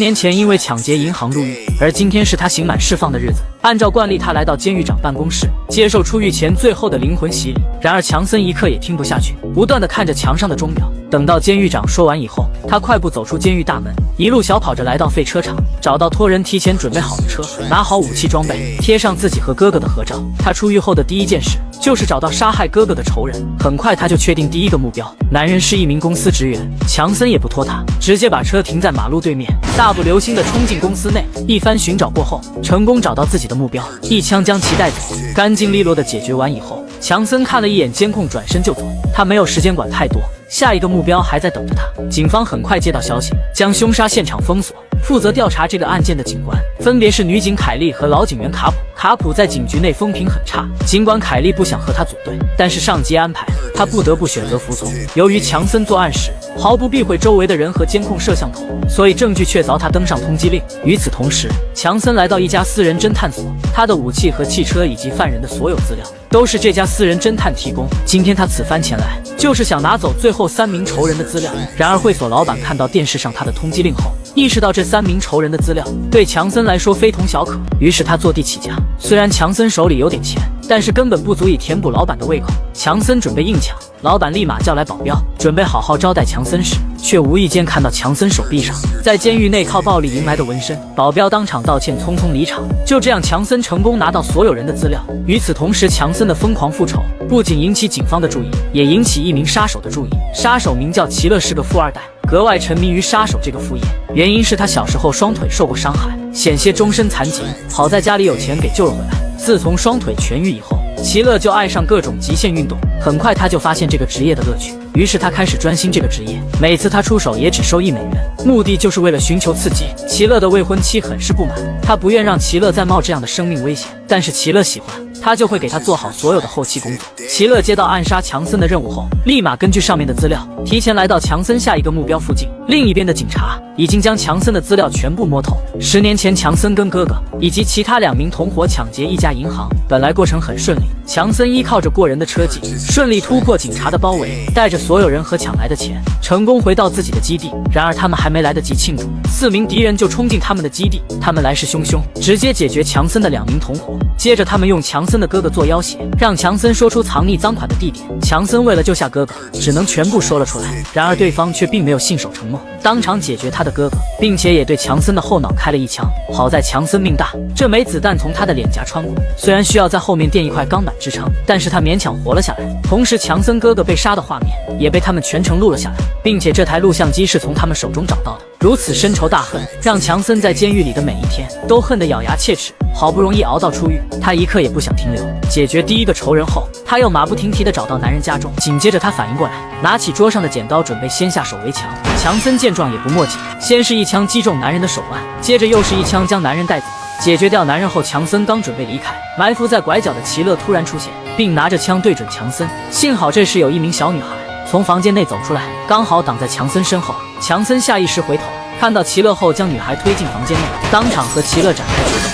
年前因为抢劫银行入狱，而今天是他刑满释放的日子。按照惯例，他来到监狱长办公室，接受出狱前最后的灵魂洗礼。然而强森一刻也听不下去，不断地看着墙上的钟表。等到监狱长说完以后，他快步走出监狱大门，一路小跑着来到废车场，找到托人提前准备好的车，拿好武器装备，贴上自己和哥哥的合照。他出狱后的第一件事就是找到杀害哥哥的仇人。很快他就确定第一个目标，男人是一名公司职员。强森也不拖沓，直接把车停在马路对面，大步流星地冲进公司内。一番寻找过后，成功找到自己的目标，一枪将其带走。干净利落地解决完以后，强森看了一眼监控，转身就走。他没有时间管太多，下一个目标还在等着他。警方很快接到消息，将凶杀现场封锁。负责调查这个案件的警官分别是女警凯莉和老警员卡普。卡普在警局内风评很差，尽管凯莉不想和他组队，但是上级安排，他不得不选择服从。由于强森作案时毫不避讳周围的人和监控摄像头，所以证据确凿他登上通缉令。与此同时，强森来到一家私人侦探所，他的武器和汽车以及犯人的所有资料都是这家私人侦探提供。今天他此番前来，就是想拿走最后3名仇人的资料。然而会所老板看到电视上他的通缉令后，意识到这3名仇人的资料对强森来说非同小可，于是他坐地起价。虽然强森手里有点钱，但是根本不足以填补老板的胃口。强森准备硬抢，老板立马叫来保镖，准备好好招待强森时，却无意间看到强森手臂上在监狱内靠暴力赢来的纹身。保镖当场道歉，匆匆离场。就这样，强森成功拿到所有人的资料。与此同时，强森的疯狂复仇不仅引起警方的注意，也引起一名杀手的注意。杀手名叫齐乐，是个富二代，格外沉迷于杀手这个副业。原因是他小时候双腿受过伤害，险些终身残疾，好在家里有钱给救了回来。自从双腿痊愈以后，齐乐就爱上各种极限运动。很快他就发现这个职业的乐趣，于是他开始专心这个职业。每次他出手也只收1美元，目的就是为了寻求刺激。齐乐的未婚妻很是不满，他不愿让齐乐再冒这样的生命危险，但是齐乐喜欢，他就会给他做好所有的后期工作。齐乐接到暗杀强森的任务后，立马根据上面的资料，提前来到强森下一个目标附近。另一边的警察已经将强森的资料全部摸透。10年前，强森跟哥哥以及其他2名同伙抢劫一家银行，本来过程很顺利，强森依靠着过人的车技，顺利突破警察的包围，带着所有人和抢来的钱，成功回到自己的基地。然而他们还没来得及庆祝，4名敌人就冲进他们的基地。他们来势汹汹，直接解决强森的2名同伙。接着他们用强森的哥哥做要挟，让强森说出藏匿赃款的地点。强森为了救下哥哥，只能全部说了出来。然而对方却并没有信守承诺，当场解决他的哥哥，并且也对强森的后脑开了一枪。好在强森命大，这枚子弹从他的脸颊穿过，虽然需要在后面垫一块钢板支撑，但是他勉强活了下来。同时强森哥哥被杀的画面也被他们全程录了下来，并且这台录像机是从他们手中找到的。如此深仇大恨，让强森在监狱里的每一天都恨得咬牙切齿。好不容易熬到出狱，他一刻也不想停留。解决第一个仇人后，他又马不停蹄地找到男人家中。紧接着他反应过来，拿起桌上的剪刀准备先下手为强。强森见状也不墨迹，先是一枪击中男人的手腕，接着又是一枪将男人带走。解决掉男人后，强森刚准备离开，埋伏在拐角的齐乐突然出现，并拿着枪对准强森。幸好这时有一名小女孩从房间内走出来，刚好挡在强森身后。强森下意识回头，看到齐乐后，将女孩推进房间内，当场和齐乐展开决斗。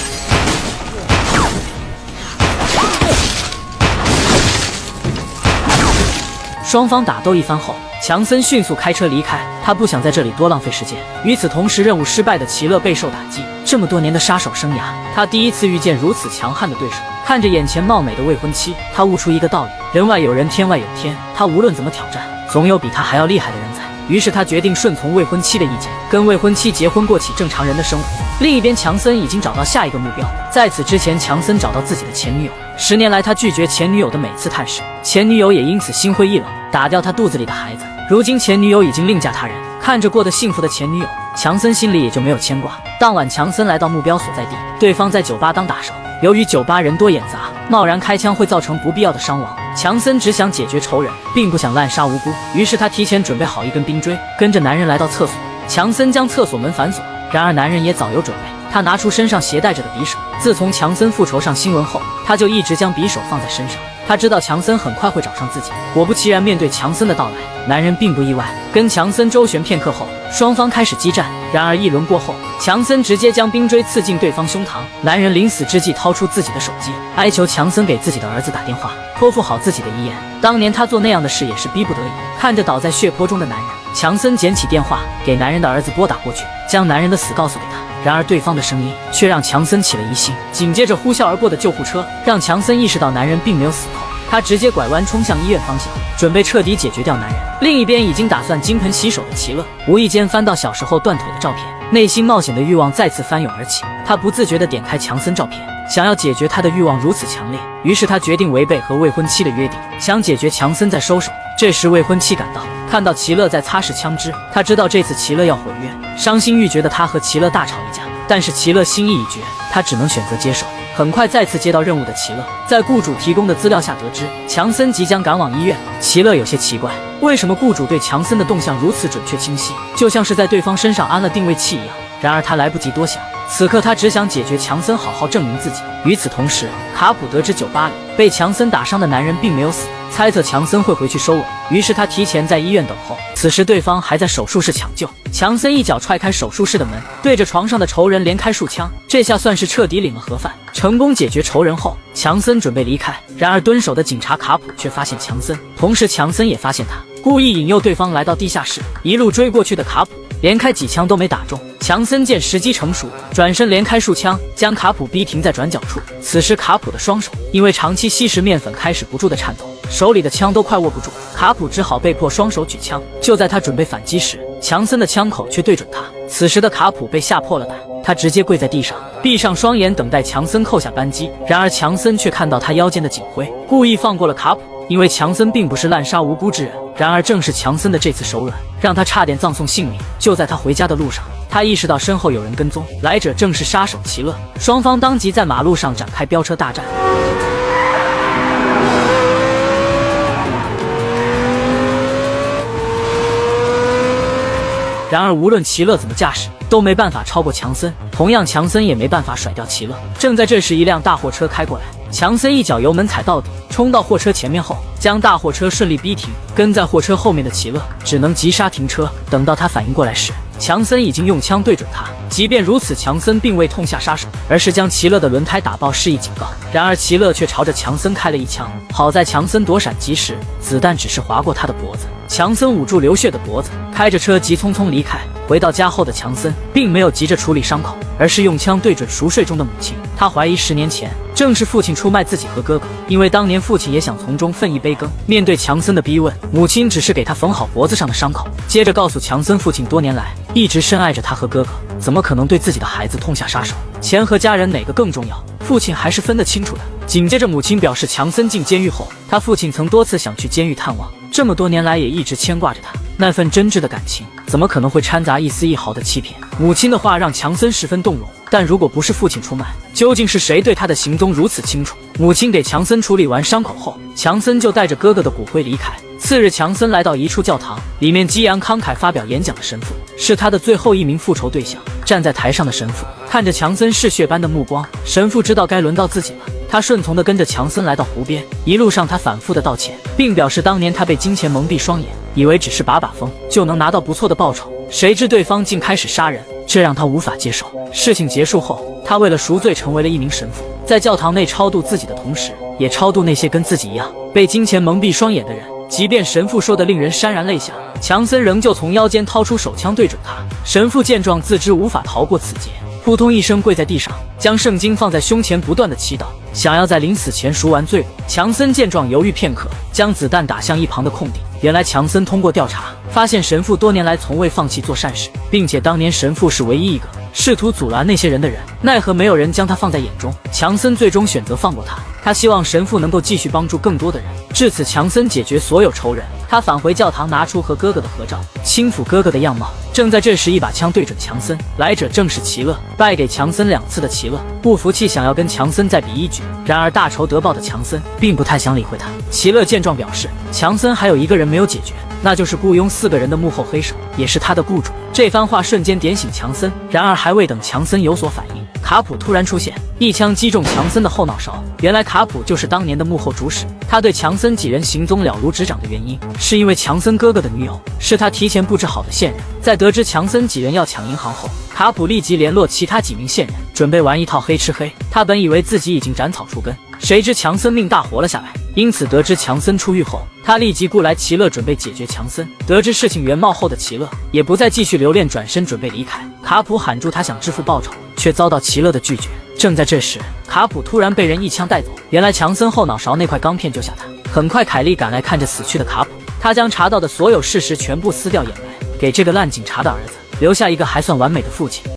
双方打斗一番后，强森迅速开车离开，他不想在这里多浪费时间。与此同时，任务失败的齐乐备受打击。这么多年的杀手生涯，他第一次遇见如此强悍的对手。看着眼前貌美的未婚妻，他悟出一个道理：人外有人，天外有天。他无论怎么挑战，总有比他还要厉害的人在。于是他决定顺从未婚妻的意见，跟未婚妻结婚，过起正常人的生活。另一边，强森已经找到下一个目标。在此之前，强森找到自己的前女友。10年来，他拒绝前女友的每次探视，前女友也因此心灰意冷，打掉他肚子里的孩子。如今前女友已经另嫁他人，看着过得幸福的前女友，强森心里也就没有牵挂。当晚，强森来到目标所在地，对方在酒吧当打手。由于酒吧人多眼杂，贸然开枪会造成不必要的伤亡。强森只想解决仇人，并不想滥杀无辜，于是他提前准备好一根冰锥，跟着男人来到厕所。强森将厕所门反锁，然而男人也早有准备，他拿出身上携带着的匕首。自从强森复仇上新闻后，他就一直将匕首放在身上。他知道强森很快会找上自己。果不其然，面对强森的到来，男人并不意外，跟强森周旋片刻后，双方开始激战。然而一轮过后，强森直接将冰锥刺进对方胸膛。男人临死之际掏出自己的手机，哀求强森给自己的儿子打电话，托付好自己的遗言。当年他做那样的事也是逼不得已。看着倒在血泊中的男人，强森捡起电话，给男人的儿子拨打过去，将男人的死告诉给他。然而对方的声音却让强森起了疑心，紧接着呼啸而过的救护车让强森意识到男人并没有死透。他直接拐弯冲向医院方向，准备彻底解决掉男人。另一边已经打算金盆洗手的齐乐，无意间翻到小时候断腿的照片，内心冒险的欲望再次翻涌而起。他不自觉地点开强森照片，想要解决他的欲望如此强烈，于是他决定违背和未婚妻的约定，想解决强森再收手。这时未婚妻赶到，看到齐乐在擦拭枪支，他知道这次齐乐要毁约，伤心欲绝的他和齐乐大吵一架。但是齐乐心意已决，他只能选择接受。很快再次接到任务的齐乐，在雇主提供的资料下得知强森即将赶往医院。齐乐有些奇怪，为什么雇主对强森的动向如此准确清晰，就像是在对方身上安了定位器一样。然而他来不及多想，此刻他只想解决强森，好好证明自己。与此同时，卡普得知酒吧里被强森打伤的男人并没有死，猜测强森会回去收尾，于是他提前在医院等候。此时对方还在手术室抢救，强森一脚踹开手术室的门，对着床上的仇人连开数枪，这下算是彻底领了盒饭。成功解决仇人后，强森准备离开，然而蹲守的警察卡普却发现强森，同时强森也发现他，故意引诱对方来到地下室，一路追过去的卡普连开几枪都没打中。强森见时机成熟，转身连开数枪，将卡普逼停在转角处。此时卡普的双手因为长期吸食面粉开始不住的颤抖，手里的枪都快握不住，卡普只好被迫双手举枪。就在他准备反击时，强森的枪口却对准他。此时的卡普被吓破了胆，他直接跪在地上，闭上双眼等待强森扣下扳机。然而强森却看到他腰间的警徽，故意放过了卡普，因为强森并不是滥杀无辜之人。然而正是强森的这次手软，让他差点葬送性命。就在他回家的路上，他意识到身后有人跟踪，来者正是杀手齐乐。双方当即在马路上展开飙车大战。然而无论齐乐怎么驾驶，都没办法超过强森，同样强森也没办法甩掉齐乐。正在这时，一辆大货车开过来，强森一脚油门踩到底，冲到货车前面后，将大货车顺利逼停。跟在货车后面的齐乐只能急刹停车，等到他反应过来时，强森已经用枪对准他。即便如此，强森并未痛下杀手，而是将齐乐的轮胎打爆示意警告。然而齐乐却朝着强森开了一枪，好在强森躲闪及时，子弹只是划过他的脖子。强森捂住流血的脖子，开着车急匆匆离开。回到家后的强森并没有急着处理伤口，而是用枪对准熟睡中的母亲。他怀疑10年前正是父亲出卖自己和哥哥，因为当年父亲也想从中分一杯羹。面对强森的逼问，母亲只是给他缝好脖子上的伤口，接着告诉强森，父亲多年来一直深爱着他和哥哥，怎么可能对自己的孩子痛下杀手？钱和家人哪个更重要？父亲还是分得清楚的。紧接着母亲表示，强森进监狱后，他父亲曾多次想去监狱探望，这么多年来也一直牵挂着他，那份真挚的感情怎么可能会掺杂一丝一毫的欺骗？母亲的话让强森十分动容，但如果不是父亲出卖，究竟是谁对他的行踪如此清楚？母亲给强森处理完伤口后，强森就带着哥哥的骨灰离开。次日，强森来到一处教堂，里面激昂慷慨发表演讲的神父是他的最后一名复仇对象。站在台上的神父看着强森嗜血般的目光，神父知道该轮到自己了。他顺从地跟着强森来到湖边，一路上他反复地道歉，并表示当年他被金钱蒙蔽双眼，以为只是把风就能拿到不错的报酬，谁知对方竟开始杀人，这让他无法接受。事情结束后，他为了赎罪成为了一名神父，在教堂内超度自己的同时，也超度那些跟自己一样被金钱蒙蔽双眼的人。即便神父说的令人潸然泪下，强森仍旧从腰间掏出手枪对准他。神父见状自知无法逃过此劫，扑通一声跪在地上，将圣经放在胸前，不断的祈祷，想要在临死前赎完罪过。强森见状犹豫片刻，将子弹打向一旁的空地。原来强森通过调查发现，神父多年来从未放弃做善事，并且当年神父是唯一一个试图阻拦那些人的人，奈何没有人将他放在眼中。强森最终选择放过他，他希望神父能够继续帮助更多的人。至此，强森解决所有仇人。他返回教堂，拿出和哥哥的合照，轻抚哥哥的样貌。正在这时，一把枪对准强森，来者正是齐乐。败给强森2次的齐乐不服气，想要跟强森再比一局。然而大仇得报的强森并不太想理会他。齐乐见状表示，强森还有一个人没有解决，那就是雇佣4个人的幕后黑手，也是他的雇主。这番话瞬间点醒强森，然而还未等强森有所反应，卡普突然出现，一枪击中强森的后脑勺。原来卡普就是当年的幕后主使，他对强森几人行踪了如指掌的原因，是因为强森哥哥的女友是他提前布置好的线人。在得知强森几人要抢银行后，卡普立即联络其他几名线人，准备玩一套黑吃黑。他本以为自己已经斩草除根，谁知强森命大活了下来，因此得知强森出狱后，他立即雇来齐勒准备解决强森。得知事情原貌后的齐勒也不再继续留恋，转身准备离开。卡普喊住他想支付报酬，却遭到齐勒的拒绝。正在这时，卡普突然被人一枪带走。原来强森后脑勺那块钢片救下他。很快，凯莉赶来，看着死去的卡普，他将查到的所有事实全部撕掉掩埋，给这个烂警察的儿子留下一个还算完美的父亲。